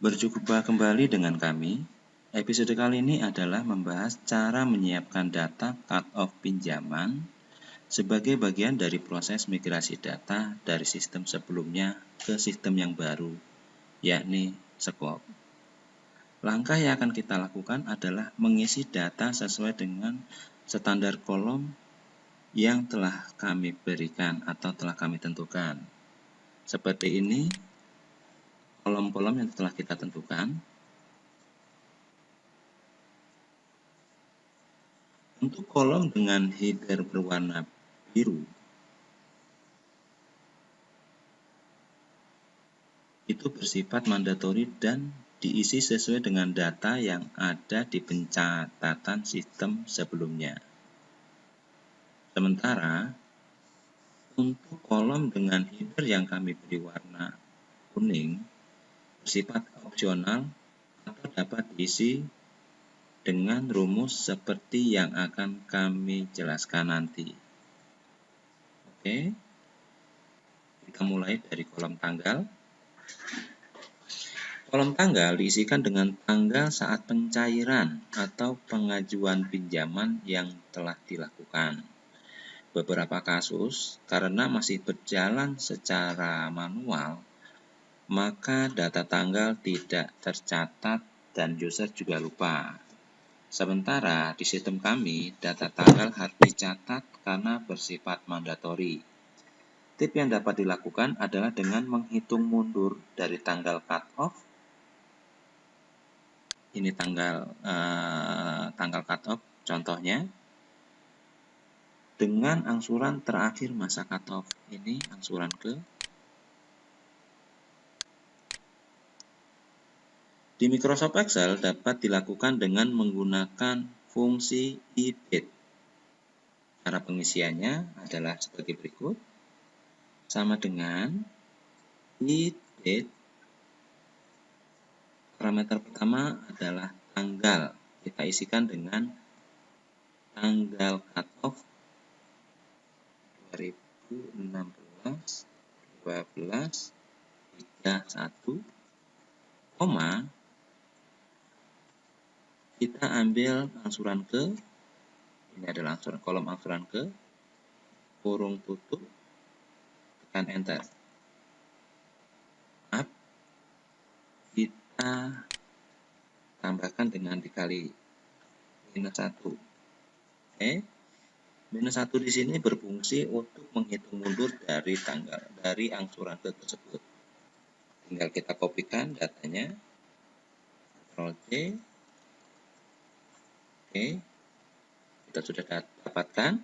Berjumpa kembali dengan kami. Episode kali ini adalah membahas cara menyiapkan data cut-off pinjaman sebagai bagian dari proses migrasi data dari sistem sebelumnya ke sistem yang baru, yakni SKOP. Langkah yang akan kita lakukan adalah mengisi data sesuai dengan standar kolom yang telah kami berikan atau telah kami tentukan. Seperti ini kolom-kolom yang telah kita tentukan. Untuk kolom dengan header berwarna biru, itu bersifat mandatori dan diisi sesuai dengan data yang ada di pencatatan sistem sebelumnya. Sementara, untuk kolom dengan header yang kami beri warna kuning, bersifat opsional atau dapat diisi dengan rumus seperti yang akan kami jelaskan nanti. Oke, kita mulai dari kolom tanggal. Kolom tanggal diisikan dengan tanggal saat pencairan atau pengajuan pinjaman yang telah dilakukan. Beberapa kasus, karena masih berjalan secara manual, maka data tanggal tidak tercatat dan user juga lupa. Sementara di sistem kami, data tanggal harus dicatat karena bersifat mandatori. Tip yang dapat dilakukan adalah dengan menghitung mundur dari tanggal cut-off. Ini tanggal cut-off contohnya. Dengan angsuran terakhir masa cut-off. Ini angsuran ke. Di Microsoft Excel dapat dilakukan dengan menggunakan fungsi edit. Cara pengisiannya adalah sebagai berikut. Sama dengan edit. Parameter pertama adalah tanggal. Kita isikan dengan tanggal cut-off 2016 12 31, koma, kita ambil angsuran ke, ini adalah kolom angsuran ke, kurung tutup, tekan enter. Kita tambahkan dengan dikali minus 1. Oke. Minus 1 di sini berfungsi untuk menghitung mundur dari angsuran ke tersebut. Tinggal kita kopikan datanya. Ctrl C. Oke. Kita sudah dapatkan.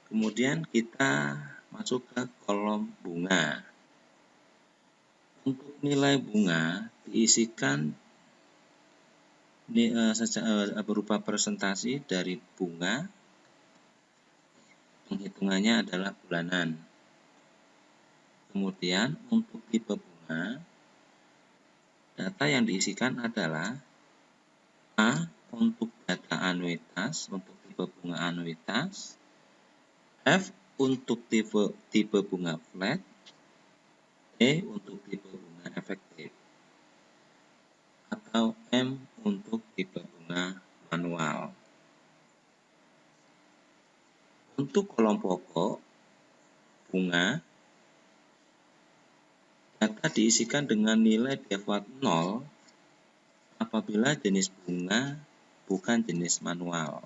Kemudian kita masuk ke kolom bunga. Untuk nilai bunga diisikan berupa presentasi dari bunga. Penghitungannya adalah bulanan. Kemudian untuk tipe bunga, data yang diisikan adalah A untuk data anuitas, untuk tipe bunga anuitas, F untuk tipe bunga flat, E untuk tipe bunga efektif, atau M untuk tipe bunga manual. Untuk kolom pokok bunga, data diisikan dengan nilai default 0 apabila jenis bunga bukan jenis manual.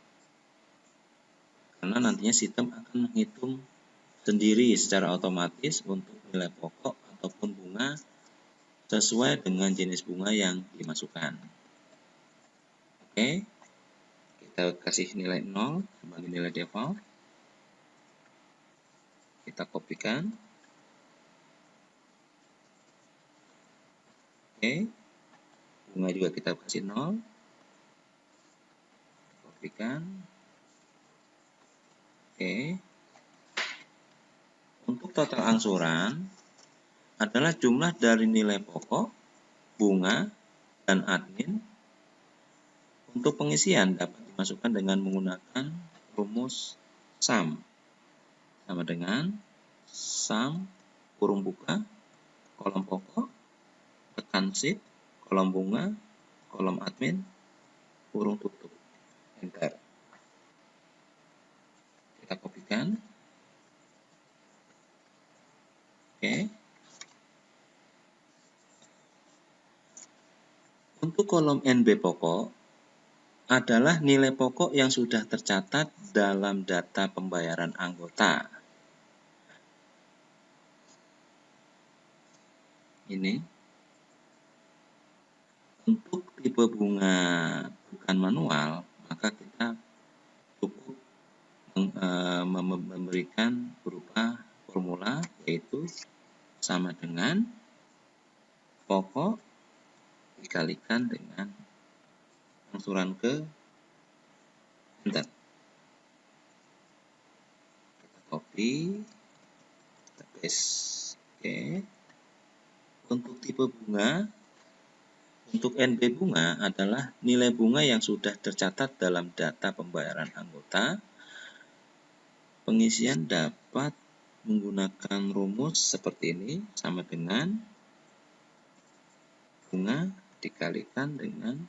Karena nantinya sistem akan menghitung sendiri secara otomatis untuk nilai pokok ataupun bunga sesuai dengan jenis bunga yang dimasukkan. Oke, kita kasih nilai 0 sebagai nilai default. Kita kopikan. Oke, bunga juga kita kasih 0. Kopikan. Oke. Untuk total angsuran adalah jumlah dari nilai pokok, bunga, dan admin. Untuk pengisian dapat dimasukkan dengan menggunakan rumus sum. Sama dengan sum, kurung buka, kolom pokok, tekan shift, kolom bunga, kolom admin, kurung tutup, enter. Kita kopikan. Oke. Untuk kolom NB pokok adalah nilai pokok yang sudah tercatat dalam data pembayaran anggota. Ini untuk tipe bunga bukan manual, maka kita cukup memberikan berupa formula, yaitu sama dengan pokok dikalikan dengan angsuran ke, enter. Kita copy, kita paste. Oke. Untuk tipe bunga, untuk NB bunga adalah nilai bunga yang sudah tercatat dalam data pembayaran anggota. Pengisian dapat menggunakan rumus seperti ini, sama dengan bunga dikalikan dengan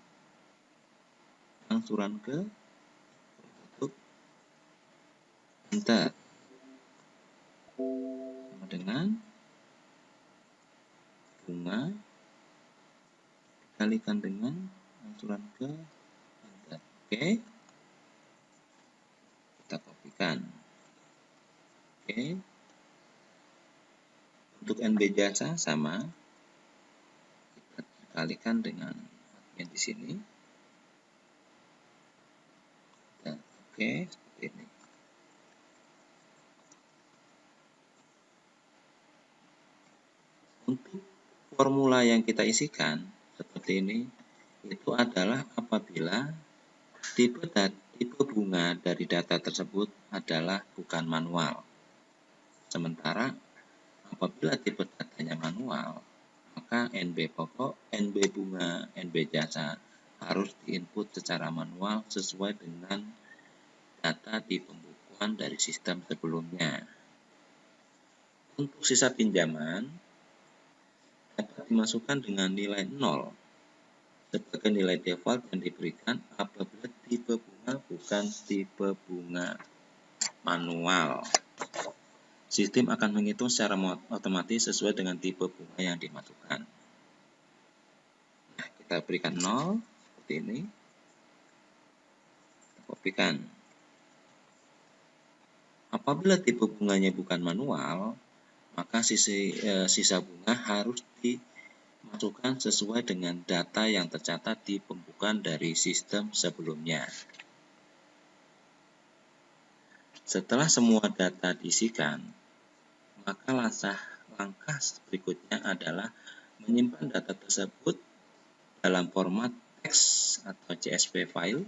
angsuran ke, tutup, enter. Sama dengan bunga dikalikan dengan angsuran ke, enter. Oke. Kita kopikan. Oke. Untuk NB jasa sama, kita kalikan dengan admin di sini. Dan oke, seperti ini. Untuk formula yang kita isikan seperti ini, itu adalah apabila tipe bunga dari data tersebut adalah bukan manual. Sementara apabila tipe datanya manual, maka NB pokok, NB bunga, NB jasa harus diinput secara manual sesuai dengan data di pembukuan dari sistem sebelumnya. Untuk sisa pinjaman dapat dimasukkan dengan nilai 0 sebagai nilai default yang diberikan apabila tipe bunga bukan tipe bunga manual. Sistem akan menghitung secara otomatis sesuai dengan tipe bunga yang dimasukkan. Nah, kita berikan 0 seperti ini. Kita kopikan. Apabila tipe bunganya bukan manual, maka sisa bunga harus dimasukkan sesuai dengan data yang tercatat di pembukuan dari sistem sebelumnya. Setelah semua data diisikan, maka langkah berikutnya adalah menyimpan data tersebut dalam format teks atau CSV file.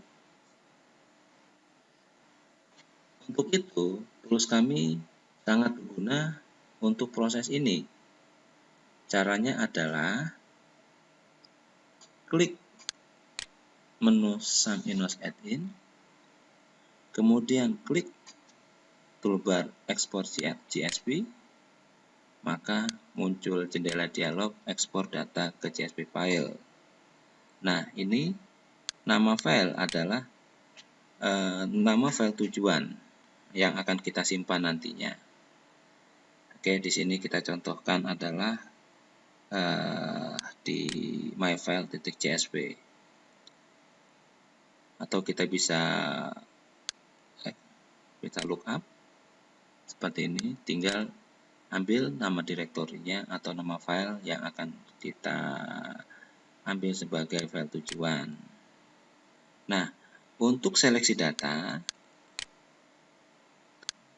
Untuk itu, tools kami sangat berguna untuk proses ini. Caranya adalah klik menu Sum Invoice Add-in, kemudian klik toolbar Export CSV, maka muncul jendela dialog ekspor data ke CSV file. Nah, ini nama file adalah nama file tujuan yang akan kita simpan nantinya. Oke, di sini kita contohkan adalah di myfile.csv, atau kita bisa lookup seperti ini, tinggal ambil nama direktorinya atau nama file yang akan kita ambil sebagai file tujuan. Nah, untuk seleksi data,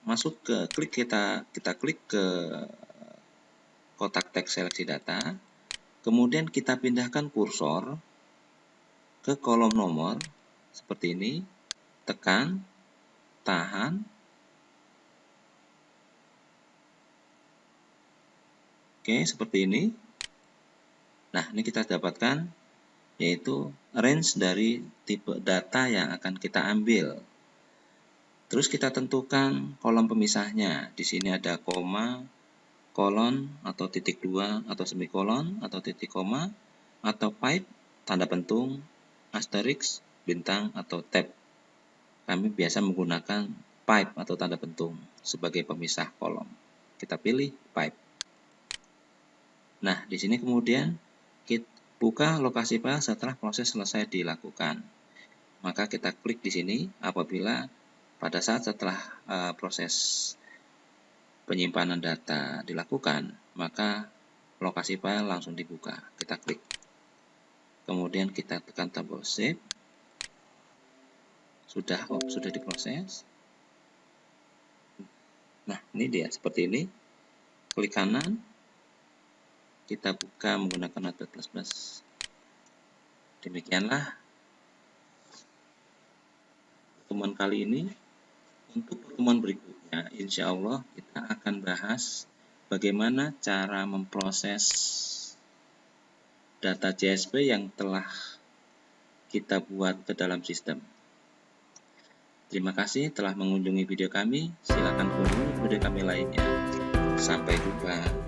masuk ke kita klik ke kotak teks seleksi data, kemudian kita pindahkan kursor ke kolom nomor seperti ini, tekan, tahan, oke, seperti ini. Nah, ini kita dapatkan yaitu range dari tipe data yang akan kita ambil. Terus kita tentukan kolom pemisahnya. Di sini ada koma, kolon, atau titik 2, atau semikolon, atau titik koma, atau pipe, tanda pentung, asterisk, bintang, atau tab. Kami biasa menggunakan pipe atau tanda pentung sebagai pemisah kolom. Kita pilih pipe. Nah, di sini kemudian kita buka lokasi file setelah proses selesai dilakukan. Maka kita klik di sini apabila pada saat setelah proses penyimpanan data dilakukan, maka lokasi file langsung dibuka. Kita klik. Kemudian kita tekan tombol save. Sudah diproses. Nah, ini dia seperti ini. Klik kanan. Kita buka menggunakan Notepad++. Demikianlah pertemuan kali ini. Untuk pertemuan berikutnya, insya Allah kita akan bahas bagaimana cara memproses data CSV yang telah kita buat ke dalam sistem. Terima kasih telah mengunjungi video kami. Silakan kunjungi video kami lainnya. Sampai jumpa.